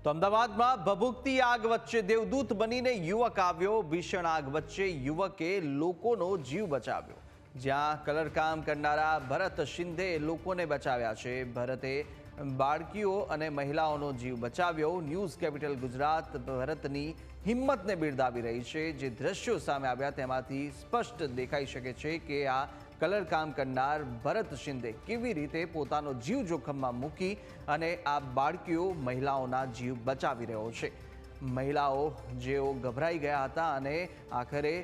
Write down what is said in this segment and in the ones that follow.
તો અમદાવાદમાં ભભૂકતી આગ વચ્ચે દેવદૂત બનીને યુવક આવ્યો। ભીષણ આગ વચ્ચે યુવકે લોકોનો જીવ બચાવ્યો। જ્યાં કલરકામ કરનારા ભરત શિંદે લોકોને બચાવ્યા છે। ભરતે બાળકીઓ અને મહિલાઓનો જીવ બચાવ્યો। ન્યૂઝ કેપિટલ ગુજરાત ભરતની હિંમતને બિરદાવી રહી છે। જે દ્રશ્યો સામે આવ્યા તેમાંથી સ્પષ્ટ દેખાઈ શકે છે કે આ કલરકામ કરનાર ભરત શિંદે કેવી રીતે પોતાનો જીવ જોખમમાં મૂકી અને આ બાળકીઓ મહિલાઓના જીવ બચાવી રહ્યો છે। મહિલાઓ જેઓ ગભરાઈ ગયા હતા અને આખરે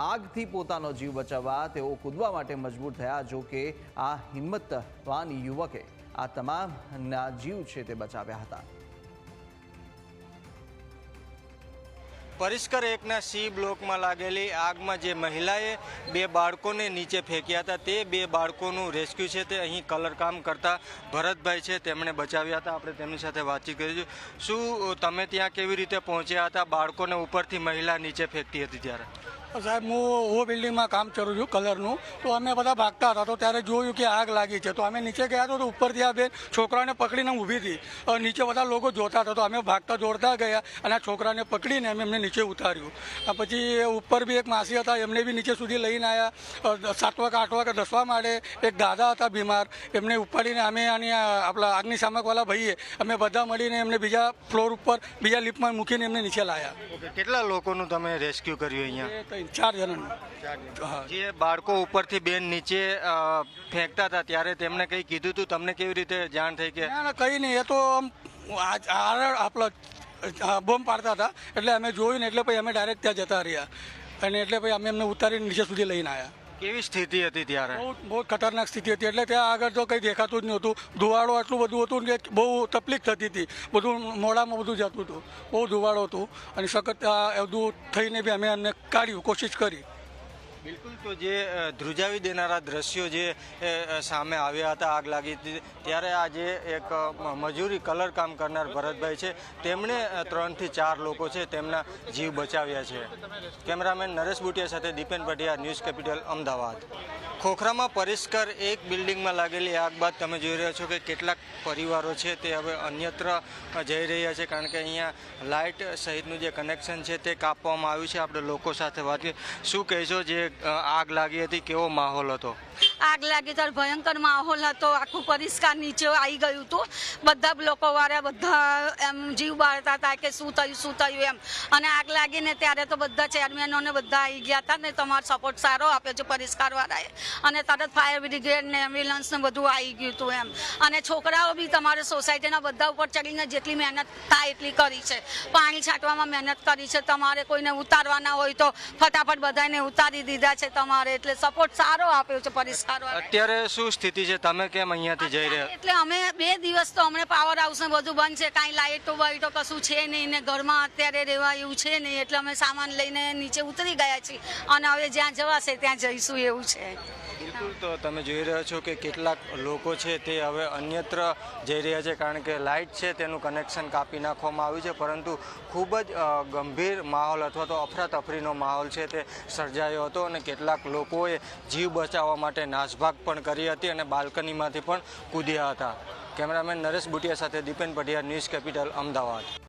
આગથી પોતાનો જીવ બચાવવા તેઓ કૂદવા માટે મજબૂર થયા। જો કે આ હિંમતવાન યુવકે આ તમામના જીવ છે તે બચાવ્યા હતા। परिस्कर एकना सी ब्लॉक में लागेली आग में जे महिलाए बे बाळकोने नीचे फेंक्या था ते बे बाळकोनुं रेस्क्यू छे ते अहीं कलरकाम करता भरतभाई छे तेमणे बचाव्या था। आपणे तेमनी साथे वातचीत करीशुं। शुं तमे त्यां केवी रीते पहोंच्या हता? बाळकोने उपरथी महिला नीचे फेंकती हती त्यारे? साहेब हूँ बिल्डिंग में काम करूँ छूँ कलरનું। तो अमे बधा भागता था तो त्यारे जोयुं कि आग लागी है। तो अमे नीचे गया तो उपरथी आ बेन छोकराने पकड़ीने ऊभी थी और नीचे बधा लोको जोता था। तो अमे भागता दौड़ता गया અને છોકરાને પકડીને અમે એમને નીચે ઉતાર્યું। પછી ઉપર બી એક માસી હતા એમને બી નીચે સુધી લઈને આવ્યા। 7વા કે 8વા કે 10વા માળે એક દાદા હતા બીમાર એમને ઉપાડીને અમે આની આપણા અગ્નિશામકવાળા ભાઈએ અમે બધા મળીને એમને બીજા ફ્લોર ઉપર બીજા લિફ્ટમાં મૂકીને એમને નીચે લાવ્યા। કેટલા લોકોનું તમે રેસ્ક્યુ કર્યું અહીંયા? 4 જણાનું। જે બાળકો ઉપરથી બેન નીચે ફેંકતા હતા ત્યારે તેમણે કંઈ કીધું હતું? તમને કેવી રીતે જાણ થઈ કે? ના કંઈ નહીં, એ તો આપણા બોમ્બ પાડતા હતા એટલે અમે જોયું ને એટલે પછી અમે ડાયરેક્ટ ત્યાં જતા રહ્યા અને એટલે પછી અમે એમને ઉતારીને નીચે સુધી લઈને આવ્યા। કેવી સ્થિતિ હતી ત્યારે? બહુ ખતરનાક સ્થિતિ હતી। એટલે ત્યાં આગળ તો કંઈ દેખાતું જ નહોતું। ધુવાડો આટલું બધું હતું કે બહુ તકલીફ થતી હતી। બધું મોઢામાં બધું જતું હતું, બહુ ધુવાડો હતું અને સખત બધું થઈને બી અમે એમને કાઢ્યું, કોશિશ કરી। બિલકુલ। તો જે ધ્રુજાવી દેનારા દ્રશ્યો જે સામે આવ્યા હતા આગ લાગી હતી ત્યારે આ જે એક મજૂરી કલર કામ કરનાર ભરતભાઈ છે તેમણે 3 થી 4 લોકો છે તેમના જીવ બચાવ્યા છે। કેમેરામેન નરેશ બુટિયા સાથે દીપેન પઢિયાર, ન્યૂઝ કેપિટલ, અમદાવાદ। ખોખરામાં પરિસ્કર એક બિલ્ડિંગમાં લાગેલી આગ બાદ તમે જોઈ રહ્યા છો કે કેટલાક પરિવારો છે તે હવે અન્યત્ર જઈ રહ્યા છે કારણ કે અહીંયા લાઇટ સહિતનું જે કનેક્શન છે તે કાપવામાં આવ્યું છે। આપણે લોકો સાથે વાત કરીએ। શું કહેશો, જે આગ લાગી હતી કેવો માહોલ હતો? આગ લાગી ત્યારે ભયંકર માહોલ હતો। આખું પરિસ્કાર નીચે આવી ગયું હતું। બધા લોકો વાળા બધા એમ જીવ બાળતા હતા કે શું થયું એમ। અને આગ લાગીને ત્યારે તો બધા ચેરમેનોને બધા આવી ગયા હતા ને તમારો સપોર્ટ સારો આપ્યો છે પરિસ્કાર વાળાએ અને તરત ફાયર બ્રિગેડ ને એમ્બ્યુલન્સ ને બધું આવી ગયું હતું એમ। અને છોકરાઓ બી તમારે સોસાયટીના બધા ઉપર ચડીને જેટલી મહેનત થાય એટલી કરી છે। પાણી છાંટવામાં મહેનત કરી છે। તમારે કોઈને ઉતારવાના હોય તો ફટાફટ બધાને ઉતારી દીધા છે તમારે। એટલે સપોર્ટ સારો આપ્યો છે પરિસ્કાર। અત્યારે શું સ્થિતિ છે? તમે કેમ અહીંયાથી જઈ રહ્યા? એટલે અમે 2 દિવસ તો અમને પાવર હાઉસ ને બધું બંધ છે, કાંઈ લાઇટો વાઇટો કશું છે નહીં ને ઘરમાં અત્યારે રહેવા એવું છે નહીં। એટલે અમે સામાન લઈને નીચે ઉતરી ગયા છીએ અને હવે જ્યાં જવાશે ત્યાં જઈશું એવું છે। બિલકુલ। તો તમે જોઈ રહ્યા છો કે કેટલાક લોકો છે તે હવે અન્યત્ર જઈ રહ્યા છે કારણ કે લાઇટ છે તેનું કનેક્શન કાપી નાખવામાં આવ્યું છે। પરંતુ ખૂબ જ ગંભીર માહોલ અથવા તો અફરાતફરીનો માહોલ છે તે સર્જાયો હતો અને કેટલાક લોકોએ જીવ બચાવવા માટે નાસભાગ પણ કરી હતી અને બાલ્કનીમાંથી પણ કૂદ્યા હતા। કેમેરામેન નરેશ બુટિયા સાથે દીપેન પઢિયાર, ન્યૂઝ કેપિટલ, અમદાવાદ।